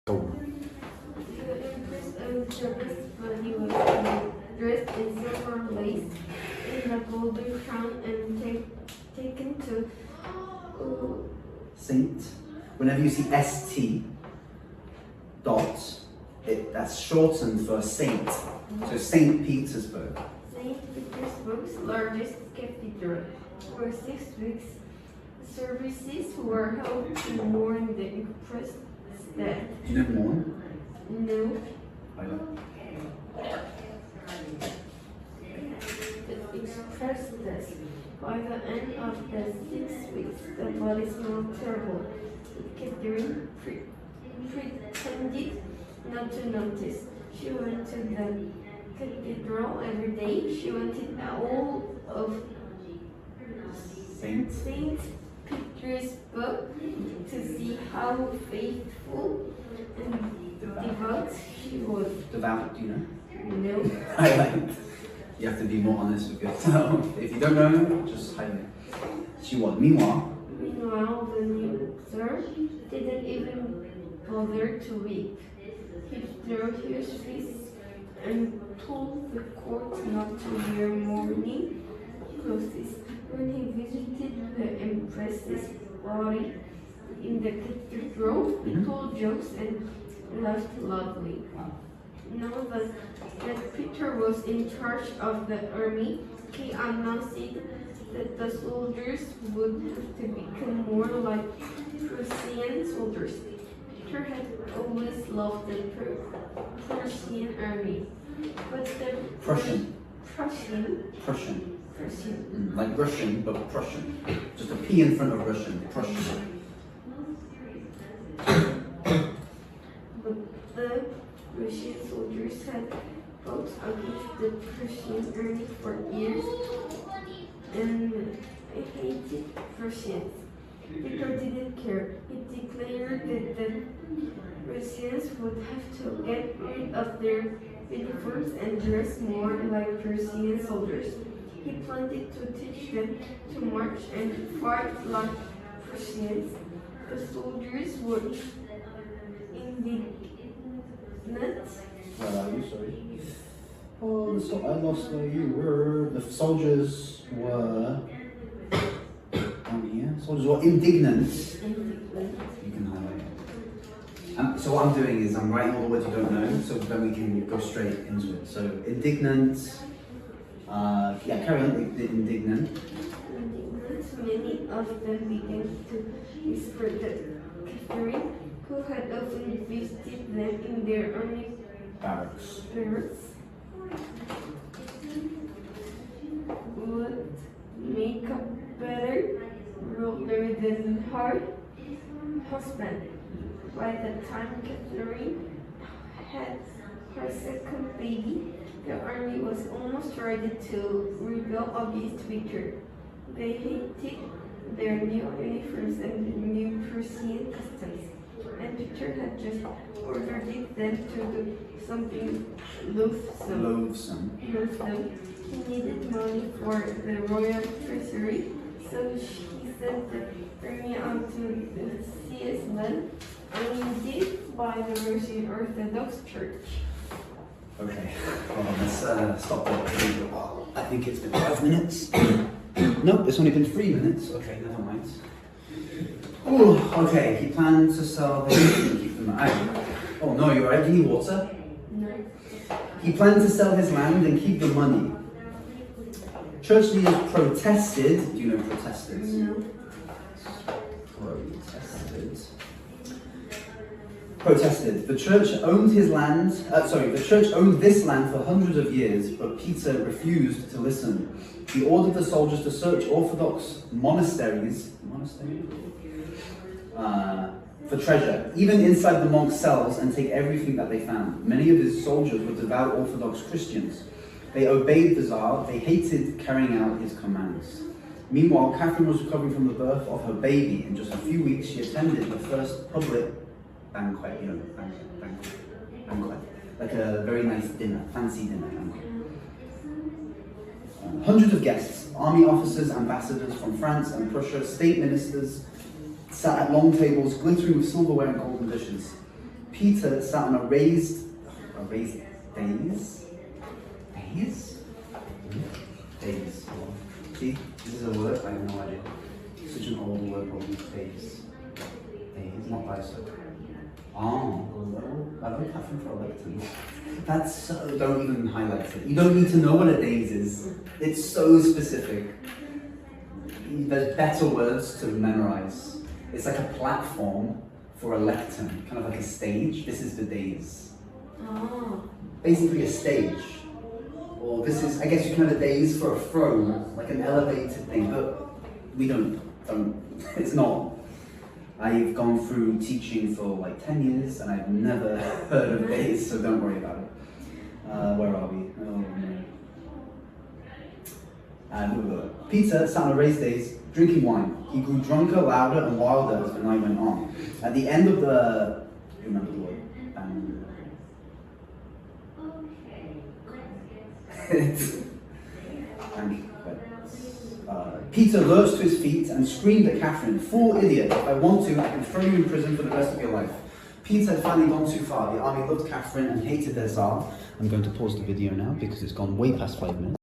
The Empress of Japan's body was dressed in silver lace in a golden crown and taken to Saint. Whenever you see ST dot, that's shortened for saint. So St. Petersburg. St. Petersburg's largest cathedral. For 6 weeks, services were held to mourn the Empress' death. Do you know mourn? No. I don't. The Empress' death. By the end of the 6 weeks, the body smelled terrible. Catherine pretended not to notice. She went to the cathedral every day. She wanted all of St. Petersburg to see how faithful and devout she was. Devout, do you know? No. I like it. You have to be more honest with yourself. If you don't know, just hide it. She was. Meanwhile, the new Tsar didn't even bother to weep. He threw his fist and told the court not to wear mourning clothes. When he visited the Empress's body in the cathedral, he told jokes and laughed loudly. Now that Peter was in charge of the army, he announced that the soldiers would have to become more like Prussian soldiers. Peter had always loved the Prussian army, but the Prussian. Like Russian, but Prussian. Just a P in front of Russian. Prussian. But the Russian soldiers had fought against the Prussian army for years and hated Prussians. Peter didn't care. He declared that the Russians would have to get rid of their uniforms and dress more like Prussian soldiers. He planned to teach them to march and fight like Prussians. The soldiers were indignant. Where are you? Sorry. Oh, I lost where you were. The soldiers were down here. Soldiers were indignant. You can highlight it. So what I'm doing is I'm writing all the words you don't know, so then we can go straight into it. So indignant. Yeah, carry on. Indignant. Many of them began to whisper that Catherine, who had often visited them in their army Barracks. would make a better ruler than her husband. By the time Catherine had her second baby, the army was almost ready to rebel against Victor. They hated their new uniforms and new Prussian customs, and Victor had just ordered them to do something loathsome. He needed money for the royal treasury, so he sent the army out to the sea's land, owned by the Russian Orthodox Church. Okay, hold on, let's stop there. I think it's been 5 minutes. Nope, it's only been 3 minutes. Okay, never mind. Oh, okay, he planned to sell his and keep them out. Oh no, you're right, do you need water? No. He planned to sell his land and keep the money. Church leaders protested. Do you know protested? No. Protested. The church owned his land. The church owned this land for hundreds of years, but Peter refused to listen. He ordered the soldiers to search Orthodox monasteries for treasure, even inside the monks' cells, and take everything that they found. Many of his soldiers were devout Orthodox Christians. They obeyed the Tsar. They hated carrying out his commands. Meanwhile, Catherine was recovering from the birth of her baby. In just a few weeks, she attended the first public banquet, banquet, like a very nice dinner, fancy dinner banquet. Hundreds of guests, army officers, ambassadors from France and Prussia, state ministers, sat at long tables glittering with silverware and golden dishes. Peter sat on a raised days? Days. See, this is a word, I have no idea. Such an old word, probably days. Days, not bicycle. Oh, I don't have them for a lecture. That's so, don't even highlight it. You don't need to know what a days is. It's so specific. There's better words to memorize. It's like a platform for a lectern, kind of like a stage. This is the days. Oh. Basically a stage. Or this is, I guess you can have a days for a throne, like an elevated thing, but we don't, it's not. I've gone through teaching for like 10 years and I've never heard of days, so don't worry about it. Where are we? Peter sat on a raised days drinking wine. He grew drunker, louder and wilder as the night went on. At the end of the, remember the word? Peter lurched to his feet and screamed at Catherine, "Fool idiot, if I want to, I can throw you in prison for the rest of your life." Peter had finally gone too far. The army loved Catherine and hated their Tsar. I'm going to pause the video now because it's gone way past 5 minutes.